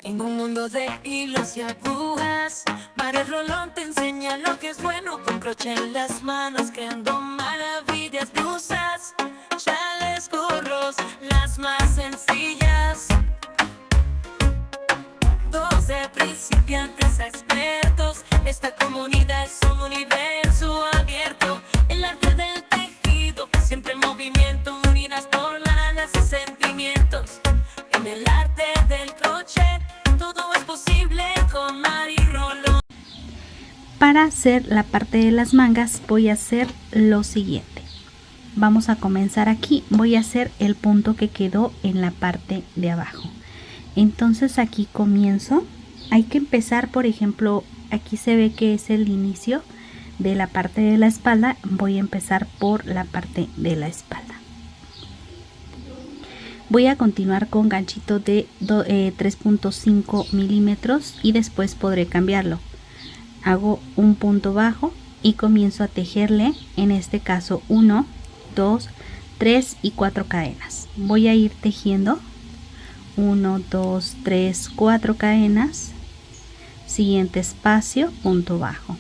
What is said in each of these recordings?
En un mundo de hilos y agujas, Mario Rolón te enseña lo que es bueno con crochet en las manos, creando maravillas, blusas, chales, gorros, las más sencillas. 12 principiantes a expertos, esta comunidad es un universo abierto. El arte del tejido, siempre en movimiento, unidas por lanas y sentimientos. En el arte del crochet, todo es posible con Mari Rolón. Para hacer la parte de las mangas voy a hacer lo siguiente. Vamos a comenzar aquí. Voy a hacer el punto que quedó en la parte de abajo. Entonces aquí comienzo. Hay que empezar, por ejemplo, aquí se ve que es el inicio de la parte de la espalda. Voy a empezar por la parte de la espalda. Voy a continuar con ganchito de 3.5 milímetros y después podré cambiarlo. Hago un punto bajo y comienzo a tejerle, en este caso 1, 2, 3 y 4 cadenas. Voy a ir tejiendo 1, 2, 3, 4 cadenas, siguiente espacio, punto bajo,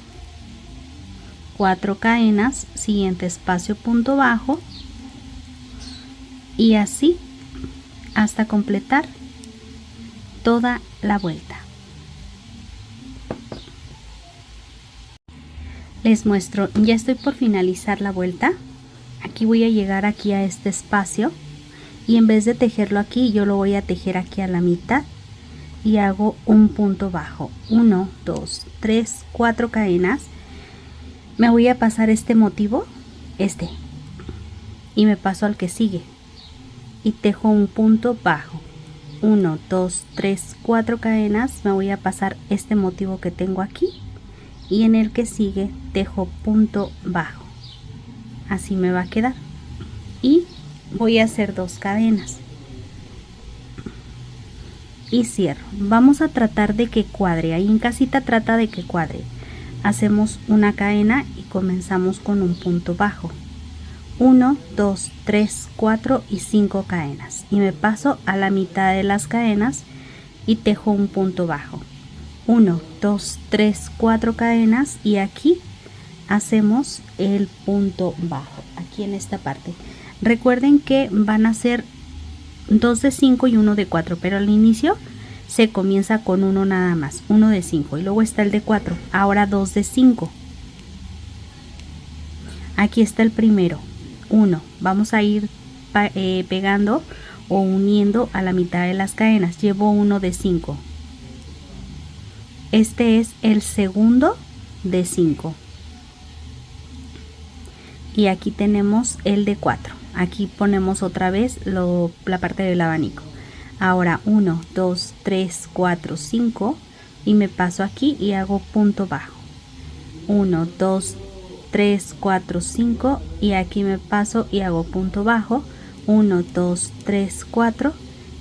4 cadenas, siguiente espacio, punto bajo, y así hasta completar toda la vuelta. Les muestro, ya estoy por finalizar la vuelta. Aquí voy a llegar aquí a este espacio y en vez de tejerlo aquí, yo lo voy a tejer aquí a la mitad y hago un punto bajo, 1, 2, 3, 4 cadenas. Me voy a pasar este motivo, y me paso al que sigue y tejo un punto bajo, 1, 2, 3, 4 cadenas. Me voy a pasar este motivo que tengo aquí y en el que sigue tejo punto bajo. Así me va a quedar y voy a hacer 2 cadenas y cierro. Vamos a tratar de que cuadre, ahí en casita trata de que cuadre. Hacemos una cadena y comenzamos con un punto bajo, 1, 2, 3, 4 y 5 cadenas, y me paso a la mitad de las cadenas y tejo un punto bajo, 1, 2, 3, 4 cadenas, y aquí hacemos el punto bajo aquí en esta parte. Recuerden que van a ser 2 de 5 y 1 de 4, pero al inicio se comienza con uno nada más, 1 de 5, y luego está el de 4, ahora 2 de 5. Aquí está el primero, 1. Vamos a ir pegando o uniendo a la mitad de las cadenas. Llevo 1 de 5. Este es el segundo de 5. Y aquí tenemos el de 4. Aquí ponemos otra vez la parte del abanico. Ahora 1, 2, 3, 4, 5 y me paso aquí y hago punto bajo. 1, 2, 3, 4, 5 y aquí me paso y hago punto bajo. 1, 2, 3, 4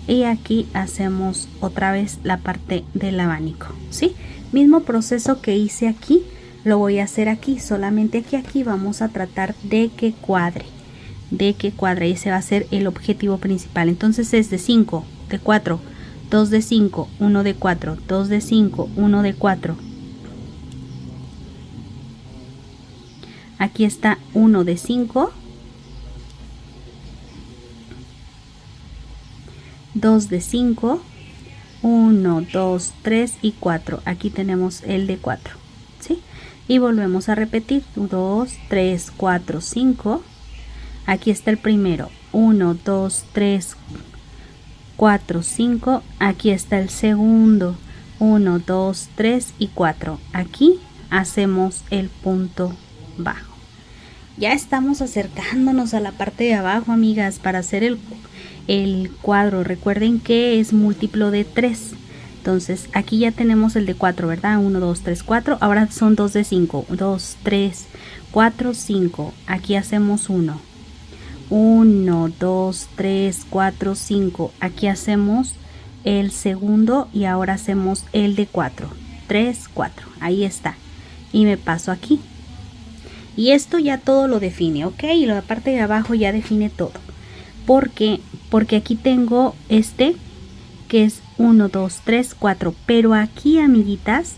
y aquí hacemos otra vez la parte del abanico, ¿sí? Mismo proceso que hice aquí, lo voy a hacer aquí, solamente que aquí vamos a tratar de que cuadre, y ese va a ser el objetivo principal. Entonces es de 5, de 4, 2 de 5, 1 de 4, 2 de 5, 1 de 4. Aquí está 1 de 5, 2 de 5, 1, 2, 3 y 4. Aquí tenemos el de 4, ¿sí? Y volvemos a repetir, 2, 3, 4, 5. Aquí está el primero, 1, 2, 3, 4, 5. Aquí está el segundo, 1, 2, 3 y 4. Aquí hacemos el punto bajo. Ya estamos acercándonos a la parte de abajo, amigas, para hacer el cuadro. Recuerden que es múltiplo de 3. Entonces aquí ya tenemos el de 4, ¿verdad? 1, 2, 3, 4. Ahora son 2 de 5. 2, 3, 4, 5. Aquí hacemos 1. 1, 2, 3, 4, 5. Aquí hacemos el segundo y ahora hacemos el de 4. 3, 4. Ahí está. Y me paso aquí. Y esto ya todo lo define, ¿ok? Y la parte de abajo ya define todo. ¿Por qué? Porque aquí tengo que es 1, 2, 3, 4. Pero aquí, amiguitas,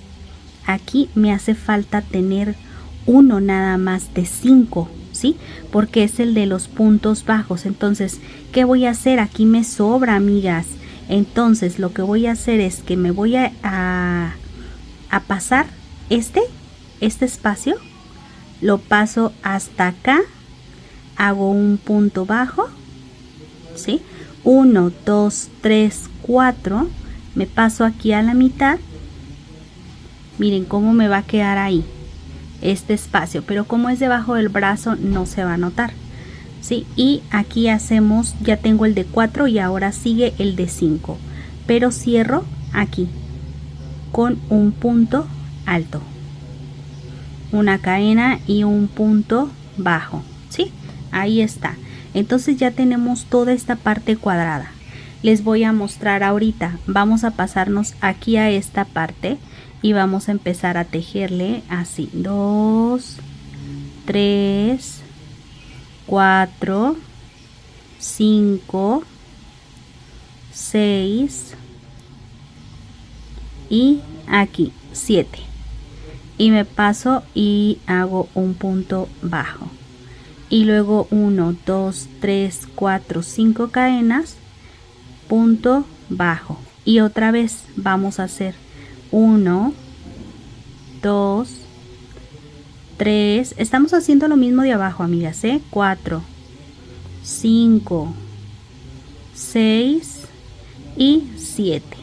aquí me hace falta tener uno nada más de 5, ¿sí? Porque es el de los puntos bajos. Entonces, ¿qué voy a hacer? Aquí me sobra, amigas. Entonces, lo que voy a hacer es que me voy a pasar este espacio, lo paso hasta acá, hago un punto bajo, ¿sí? 1, 2, 3, 4, me paso aquí a la mitad. Miren cómo me va a quedar ahí este espacio, pero como es debajo del brazo no se va a notar, ¿sí? Y aquí hacemos, ya tengo el de 4 y ahora sigue el de 5, pero cierro aquí con un punto alto, una cadena y un punto bajo, ¿sí? Ahí está. Entonces ya tenemos toda esta parte cuadrada. Les voy a mostrar ahorita. Vamos a pasarnos aquí a esta parte y vamos a empezar a tejerle así. 2, 3, 4, 5, 6 y aquí 7. Y me paso y hago un punto bajo. Y luego 1, 2, 3, 4, 5 cadenas, punto bajo. Y otra vez vamos a hacer 1, 2, 3. Estamos haciendo lo mismo de abajo, amigas, 4, 5, 6 y 7.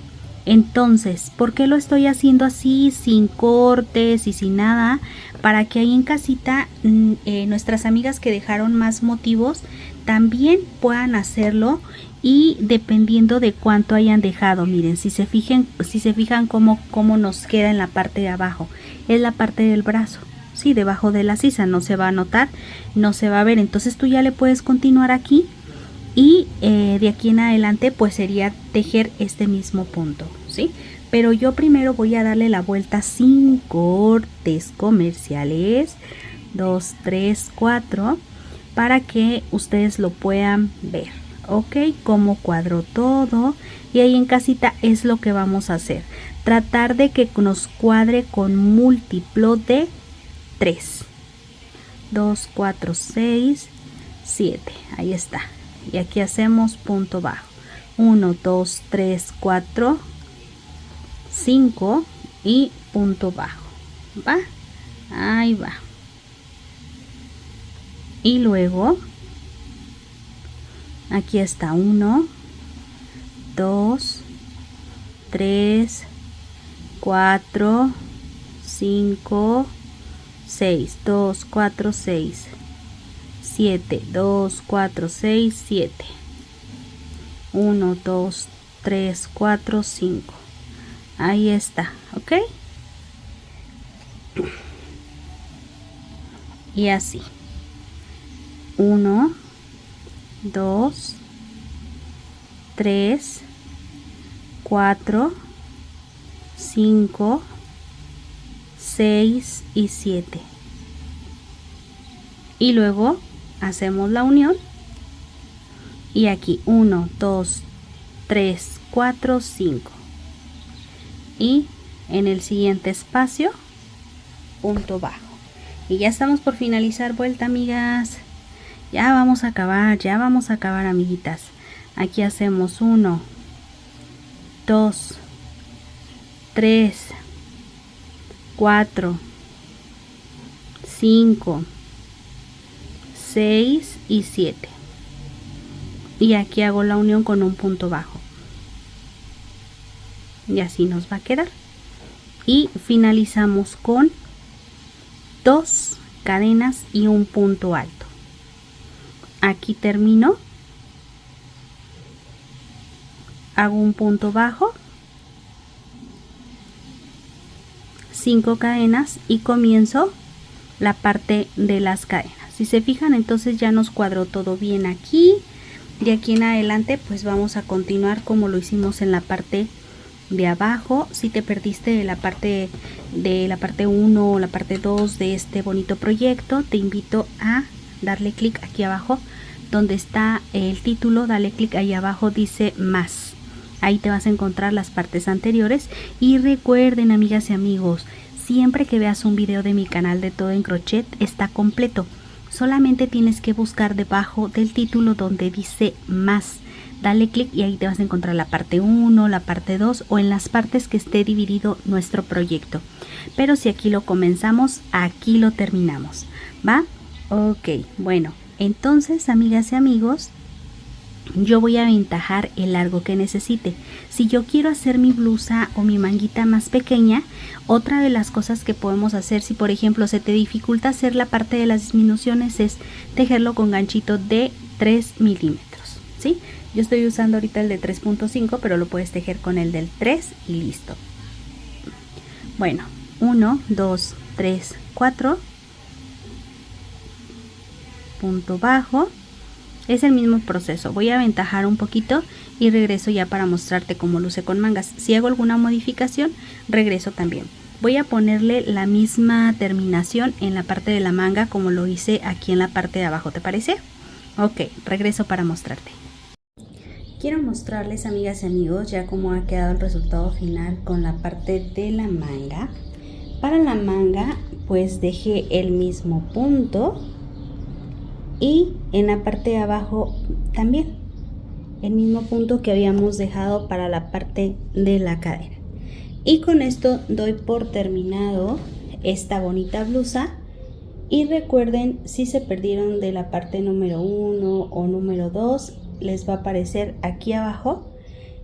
Entonces, ¿por qué lo estoy haciendo así, sin cortes y sin nada? Para que ahí en casita nuestras amigas que dejaron más motivos también puedan hacerlo, y dependiendo de cuánto hayan dejado, miren, si se fijan cómo nos queda en la parte de abajo, es la parte del brazo, sí, debajo de la sisa, no se va a notar, no se va a ver. Entonces tú ya le puedes continuar aquí. Y de aquí en adelante pues sería tejer este mismo punto, ¿sí? Pero yo primero voy a darle la vuelta sin cortes comerciales, 2, 3, 4, para que ustedes lo puedan ver, ¿ok? Cómo cuadro todo. Y ahí en casita es lo que vamos a hacer. Tratar de que nos cuadre con múltiplo de 3. 2, 4, 6, 7. Ahí está. Y aquí hacemos punto bajo. 1, 2, 3, 4, 5 y punto bajo. ¿Va? Ahí va. Y luego aquí está 1, 2, 3, 4, 5, 6. 2, 4, 6. 7, 2, 4, 6, 7. 1, 2, 3, 4, 5. Ahí está, ¿ok? Y así. 1, 2, 3, 4, 5, 6 y 7. Y luego hacemos la unión y aquí 1, 2, 3, 4, 5 y en el siguiente espacio punto bajo. Y ya estamos por finalizar vuelta, amigas. Ya vamos a acabar, amiguitas. Aquí hacemos 1, 2, 3, 4, 5, 6 y 7. Y aquí hago la unión con un punto bajo. Y así nos va a quedar. Y finalizamos con 2 cadenas y un punto alto. Aquí termino. Hago un punto bajo, 5 cadenas y comienzo la parte de las cadenas. Si se fijan, entonces ya nos cuadró todo bien aquí. De aquí en adelante pues vamos a continuar como lo hicimos en la parte de abajo. Si te perdiste de la parte 1 o la parte 2 de este bonito proyecto, te invito a darle clic aquí abajo donde está el título. Dale clic ahí abajo, dice más. Ahí te vas a encontrar las partes anteriores. Y recuerden, amigas y amigos, siempre que veas un video de mi canal de Todo en Crochet está completo. Solamente tienes que buscar debajo del título donde dice más. Dale clic y ahí te vas a encontrar la parte 1, la parte 2 o en las partes que esté dividido nuestro proyecto. Pero si aquí lo comenzamos, aquí lo terminamos, ¿va? Ok, bueno, entonces, amigas y amigos, yo voy a aventajar el largo que necesite. Si yo quiero hacer mi blusa o mi manguita más pequeña, otra de las cosas que podemos hacer, si por ejemplo se te dificulta hacer la parte de las disminuciones, es tejerlo con ganchito de 3 milímetros, ¿sí? Yo estoy usando ahorita el de 3.5, pero lo puedes tejer con el del 3 y listo. Bueno, 1, 2, 3, 4, punto bajo. Es el mismo proceso. Voy a aventajar un poquito y regreso ya para mostrarte cómo luce con mangas. Si hago alguna modificación, regreso también. Voy a ponerle la misma terminación en la parte de la manga como lo hice aquí en la parte de abajo, ¿te parece? Ok, regreso para mostrarte. Quiero mostrarles, amigas y amigos, ya cómo ha quedado el resultado final con la parte de la manga. Para la manga, pues dejé el mismo punto. Y en la parte de abajo también el mismo punto que habíamos dejado para la parte de la cadera. Y con esto doy por terminado esta bonita blusa. Y recuerden, si se perdieron de la parte número 1 o número 2, les va a aparecer aquí abajo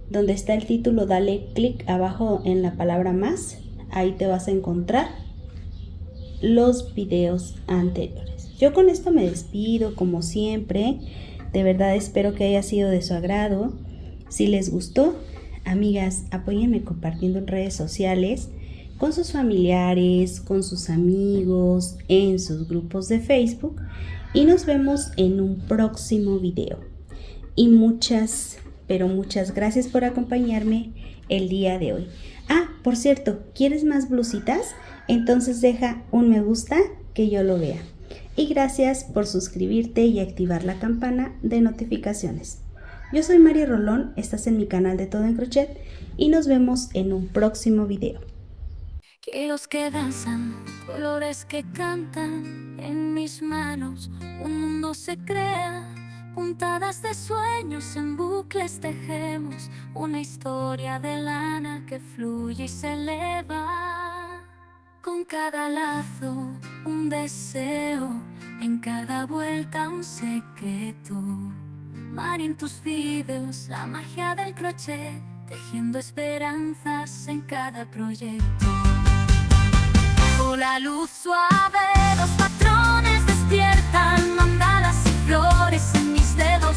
donde está el título. Dale clic abajo en la palabra más, ahí te vas a encontrar los videos anteriores. Yo con esto me despido como siempre. De verdad espero que haya sido de su agrado. Si les gustó, amigas, apóyenme compartiendo en redes sociales, con sus familiares, con sus amigos, en sus grupos de Facebook. Y nos vemos en un próximo video. Y muchas, pero muchas gracias por acompañarme el día de hoy. Ah, por cierto, ¿quieres más blusitas? Entonces deja un me gusta que yo lo vea. Y gracias por suscribirte y activar la campana de notificaciones. Yo soy Mari Rolón, estás en mi canal de Todo en Crochet y nos vemos en un próximo video. Hilos que danzan, colores que cantan, en mis manos un mundo se crea. Puntadas de sueños en bucles tejemos, una historia de lana que fluye y se eleva. Con cada lazo un deseo, en cada vuelta un secreto. Mari, en tus videos la magia del crochet, tejiendo esperanzas en cada proyecto. Con la luz suave los patrones despiertan, mandalas y flores en mis dedos.